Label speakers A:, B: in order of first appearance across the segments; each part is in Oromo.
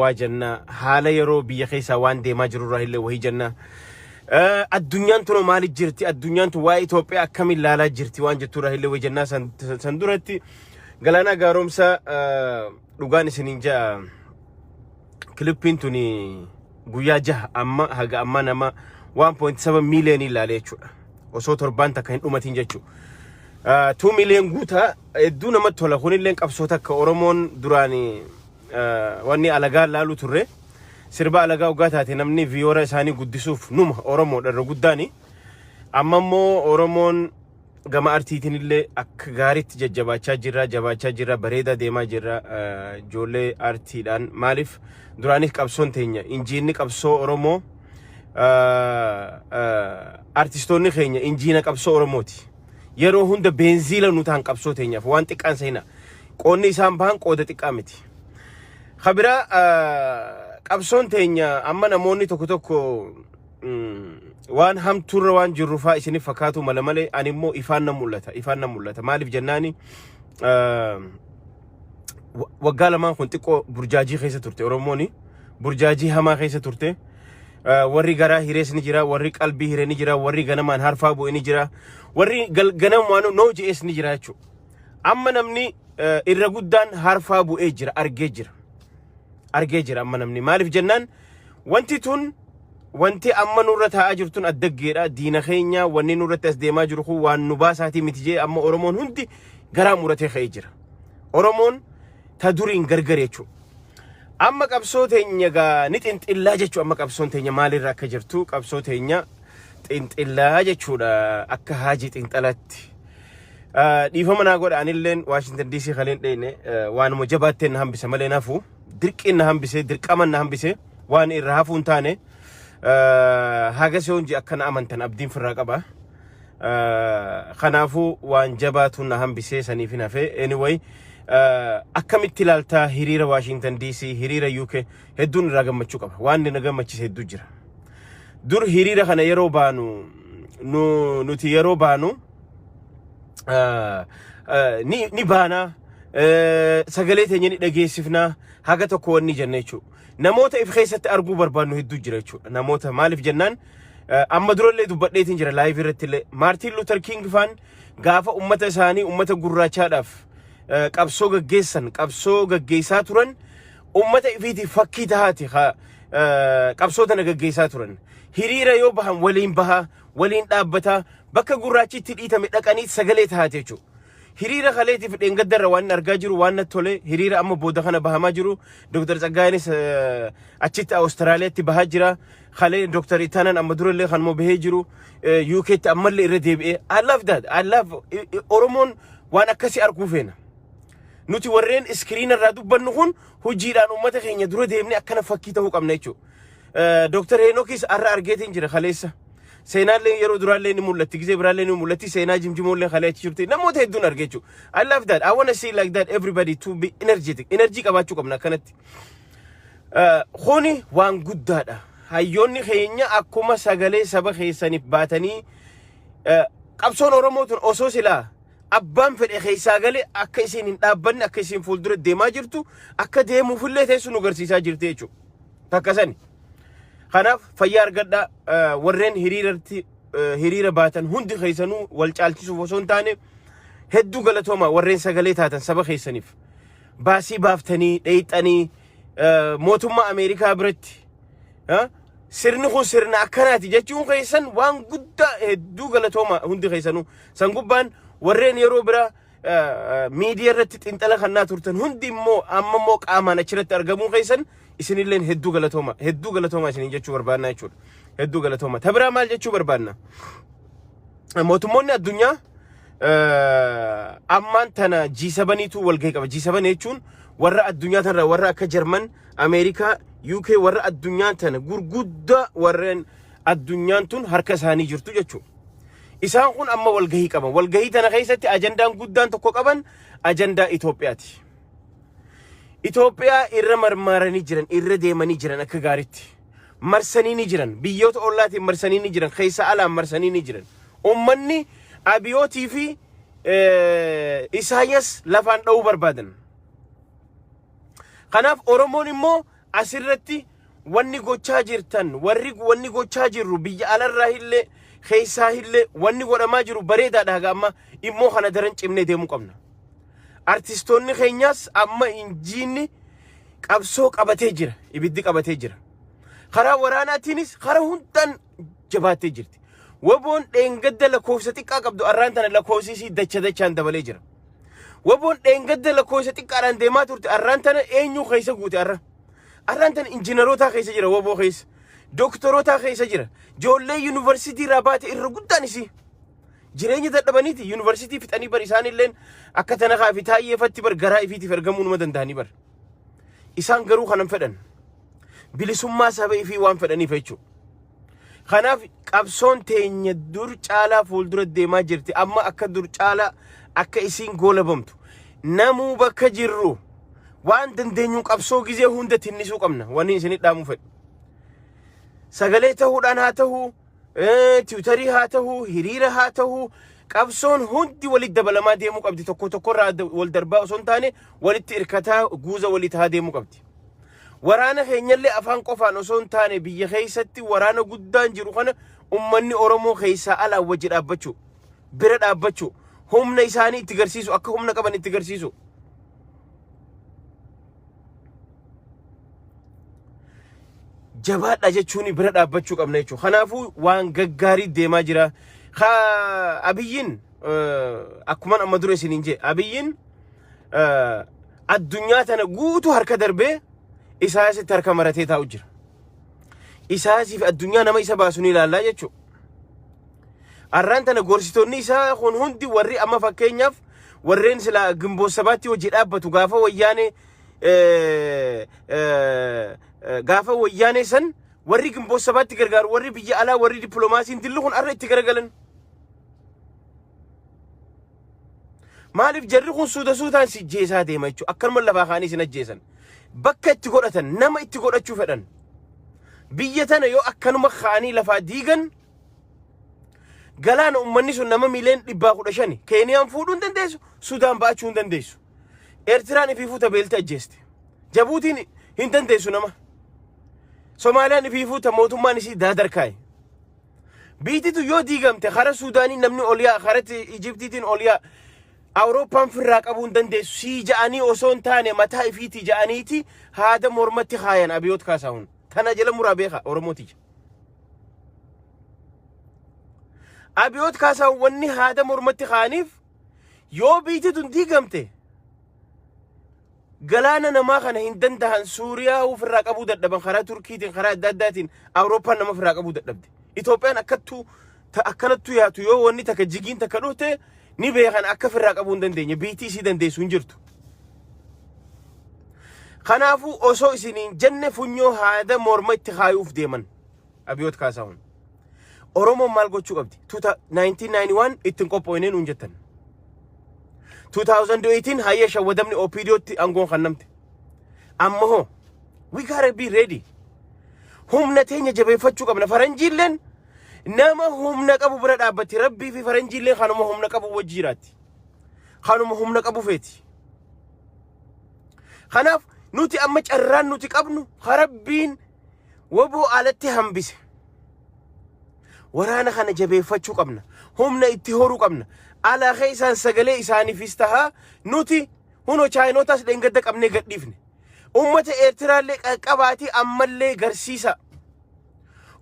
A: واجنا حالا يرو بيخيسا وان دي ماجرو راهي وهي جنة الدنيا تنو مالي جرتي الدنيا تو واي توبيا كامل لالا جرتي وان جتو راهي وهي جنة سندورتي قالنا قارومسا لغاني سنينجا كليبين توني قويا جه أما هاقا أما نما 1.7 مليون إلا ليشو وصو تربان تكاين أمتين جاتشو 2 مليون قوتا دون ما تولا خوني لينك أبسوتا كأورمون دراني واني ألغا لالو تره سربا ألغا وقاتاتي نمني فيورا ساني قدسوف نوم أورمون الرقوداني أما مو أورمون gama artiitiin illee akka gaariitti jajjabaachaa jirra bareeda deemaa jirra ijoollee artiidhaan maaliif duraanis qabsoon teenya injiinni qabsoo Oromoo artistoonni keenya injiina qabsoo Oromooti yeroo hunda benziila nu ta'an qabsoo teenyaaf waan xiqqaan seena qoonni isaan bahan qooda xiqqaa miti khabira qabsoon teenya amma namoonni tokko waan hamtuurra waan jirrufaa isinif fakkaatu malamale animmoo ifaan na mul'ata maaliif jennaani waggaa lamaan kun xiqqoo burjaajii keessa turte Oromooni burjaajii hamaa keessa turte warri garaa hirees ni jira warri qalbii hiree ni jira warri ganamaan harfaa bu'e ni jira warri ganamaan noo je'es ni jira jechuudha amma namni irra guddaan harfaa bu'ee jira argee jira amma namni maaliif jennaan wanti amma nurra taa'aa jirtun addaggeedha diina keenya wanni nurratti as deemaa jiru kun waan nu baasaatii miti jee amma Oromoon hundi garaa muratee ka'ee jira Oromoon ta duriin gargar jechuudha amma qabsoo teenya gaa ni xinxillaa jechuudha amma qabsoon teenya maalirra akka jirtu qabsoo teenya xinxillaa jechuudha akka haajii xinxalatti dhiifama naa godha anilleen Washington DC kaleen dheene waanuma jabaatteen na hambise malee nafu dirqiin na hambise dirqaman na hambise waan irra hafuun taane haga seonji akkana amantan abdiin firraa qaba khanaafu waan jabaatu na hambise saniif nafe anyway akkamitti ilaaltaa hiriira Washington DC hiriira UK hedduun irraa gammachuu qaba waan na gammachise hedduu jira dur hiriira kana yeroo baanu nuti yeroo baanu ni baana sagalee teenya ni dhageessifna haga tokko wanni jenna jechuudha namoota if keessatti arguu barbaannu hedduu jira jechuudha namoota maaliif jennaan amma durallee dubbadheetiin jira live irratti illee Martin Luther King faan gaafa ummata isaanii ummata gurraachaadhaaf qabsoo gaggeessaa turan ummata ifiiti fakkii tahaati qabsoo tana gaggeessaa turan hiriira yoo bahan waliin dhaabbata bakka gurraachitti dhiitame dhaqanii sagalee tahaati jechuudha hiriira khaleetiif dheengaddarra waan argaa jiru waan tole hiriira amma booda kana bahamaa jiru Dr. Tsaggaaynis achitti Austraaliyaatti bahaa jira khalee Dr. Itanan amma durallee kanmoo bahee jiru UKtti ammallee irra deebi'ee I love Oromoon waan akkasii arguu feena nuti warreen iskiriin irraa dubbannu kun hojiidhaan ummata keenya dura deemne akkana fakkii ta'uu qabna jechuudha Dr. Henokis arra argeetiin jira khaleessa seenaallee yeroo duraallee ni mul'atti gizee biraallee ni mul'atti seenaa jimjimoollee khaleechi jirti namoota hedduun argeechu I love that I want to see like that everybody to be energetic energy qabaachuu qabna kanatti khoni waan guddaadha hayyoonni keenya akkuma sagalee saba keessaniif baatanii qabsoon Oromootun osoo silaa abbaan fedhe keessaa galee akka isin hin dhaabbanne akka isin fuuldura deemaa jirtu akka deemuufillee teessu nu garsiisaa jirti jechuudha takkasani kanaaf fayyaa argadha warreen hiriira baatan hundi keessanuu wal caalchisuuf osoo hin taane hedduu galatooma warreen sagalee taatan saba keessaniif baasii baaftanii dheeyxanii mootummaa Ameerikaa biratti sirni kun sirna akkanaati jechuun keessan waan guddaa hedduu galatooma hundi keessanuu san gubbaan warreen yeroo bira miidiyaa irratti xinxala kannaa turtan hundi immoo amma immoo qaamaan achirratti argamuu keessan isinilleen hedduu galatooma isin jechuu barbaanna jechuudha hedduu galatooma tabira maal jechuu barbaanna mootummoonni addunyaa ammaan tana G7tu walgahii qaba G7 jechuun warra addunyaa tanarra warra akka Jarman Ameerikaa UK warra addunyaa tana gurguddaa warreen addunyaan tun harka isaanii jirtu jechuudha isaan kun amma walgahii qaban walgahii tana keessatti ajandaan guddaan tokko qaban ajandaa Itoophiyaati Itoophiyaa irra marmaranii jiran irra deemanii jiran akka gaaritti marsanii ni jiran biyyoota ollaatiin marsanii ni jiran keessa alaan marsanii ni jiran ummanni Abiyootii fi Isaayyaas lafaan dha'uu barbaadan kanaaf Oromoon immoo asirratti wanni gochaa jirtan wanni gochaa jirru biyya alarraa illee keessaa illee wanni godhamaa jiru bareedaadha haga amma immoo kana daran cimnee deemuu qabna. Artistoonni keenyas amma injiinni qabsoo qabatee jira, ibiddi qabatee jira. Karaa waraanaatiinis karaa hundaan jabaatee jirti. Waboon dheengadda lakkoofsa xiqqaa qabdu arraan tana lakkoofsisii dachaan dabalee jira. Waboon dheengadda lakkoofsa xiqqaadhaan deemaa turte arraan tana eenyu keessa guute arraan tana injiinaroota keessa jira, waboo keessa doktoroota keessa jira. Ijoollee yuunivarsiitii irraa baate irra guddaan isii jireenya dadhabaniiti yuunivarsiitii fixanii bar isaan illeen akka tana kaafi taayyeeffatti bar garaa ifiitiif ergamuu numa danda'anii bar. Isaan garuu kanan fedhan bilisummaa saba ifii waan fedhaniif jechuudha. Kanaaf qabsoon teenya dur caalaa fuuldura deemaa jirti. Amma akka dur caalaa akka isiin goolabamtu namuu bakka jirru waan dandeenyu qabsoo gizee hunda tinnisuu qabna. Wanni isin dhaamuu fedhu sagalee ta'uudhaan haa ta'u, tiwutarii haa ta'u, hiriira haa ta'u, qabsoon hundi walitti dabalamaa deemuu qabdi. Tokko tokkorraa wal darbaa osoo hin taane walitti irkataa guuza walitti haa deemuu qabdi. Waraana keenyallee afaan qofaan osoo hin taane biyya keessatti waraana guddaan jiru kana ummanni Oromoo keessaa alaa wajji dhaabbachuu, bira dhaabbachuu, humna isaanii itti garsiisu, akka humna qaban itti garsiisu. Jabaadha jechuun bira dhaabbachuu qabna jechuudha. Kanaafuu waan gaggaarii deemaa jira. Abiyyiin akkuma amma dura isiniin jee Abiyyiin addunyaa tana guutuu harka darbee isaasitti harka maratee taa'u jira. Isaasiif addunyaa nama isa baasuun ilaallaa jechuudha. Arraan tana gorsitoonni isaa kun hundi warri amma fakkeenyaaf warreen sila Gimboo Sabaatti hojii dhaabbatu gaafa wayyaanee san warri Gimboo Sabaatti gargaaru warri biyya alaa warri dippiloomaasiin dillu kun arra itti garagalan. Maaliif jarri kun suutaan si jeesaa deema jechuudha. Akkanuma lafaa kaanii sin ajjeesan. Bakka itti godhatan nama itti godhachuu fedhan. Biyya tana yoo akkanuma kaanii lafaa diigan galaana ummanni sun nama miileen 115 Keeniyaan fuudhuu hin dandeessu, Sudaan baachuu hin dandeessu. Eertiraan ifiifuu tabeelta ajjeeste. Jabuutiin hin dandeessu nama. Somaaliyaan ifiifuu ta mootummaan isii daadarkaaye. Biititu yoo diigamte kara Sudaanii namni oliyaa, kara Ijiptiitiin oliyaa, Awurooppaan firraa qabuu hin dandeessu. Sii ja'anii osoo hin taane mataa ifiitii ja'aniiti haada mormatti kaayan Abiyoot Kaasaahun. Tana jala muraa beeka Oromooticha. Abiyoot Kaasaahun wanni haada mormatti kaaniif yoo biititu diigamte galaana namaa kana hin dandahan. Suuriyaa ofirraa qabuu dadhaban karaa Turkiitiin karaa adda addaatiin Awurooppaan nama ofirraa qabuu dadhabde. Itoophiyaan akkanattu yaatu yoo wanni takka jigiin takka dhufte ni beekan akka ofirraa qabuu hin dandeenye. Biitii isii dandeessu hin jirtu. Kanaafuu osoo isiniin jenne funyoo haada morma itti kaayuuf deeman Abiyoot Kaasaahun. Oromoon maal gochuu qabdi? 1991 ittiin qophoonee nuun jettan. 2018 hayya shawwadamni OPDOtti aangoon kannamte. Amma hoo we gotta be ready. Humna teenya jabeeffachuu qabna. Faranjiilleen nama humna qabu bira dhaabbatti. Rabbii fi faranjiilleen kanuma humna qabu wajji jiraatti. Kanuma humna qabu feeti. Kanaaf nuti amma carraan nuti qabnu Rabbiin waboo alatti hambise. Waraana kana jabeeffachuu qabna. Humna itti horuu qabna. Alaa keessaan sagalee isaaniifis tahaa nuti huno chaayinootaas dheengadda qabnee gadhiifne. Ummata Eertiraallee qaqqabaatii ammallee garsiisa.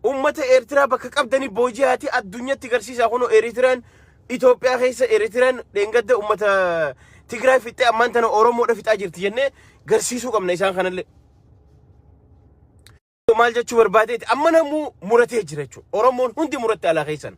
A: Ummata Eertiraa bakka qabdanii booji'aatii addunyaatti garsiisa. Huno Eertiraan Itoophiyaa keessa Eertiraan dheengadda ummata Tigraay fixee ammaan tana Oromoodha fixaa jirti jennee garsiisuu qabna isaan kanallee. Maal jechuu barbaadeeti amma namuu muratee jira jechuudha. Oromoon hundi muratte alaa keessan.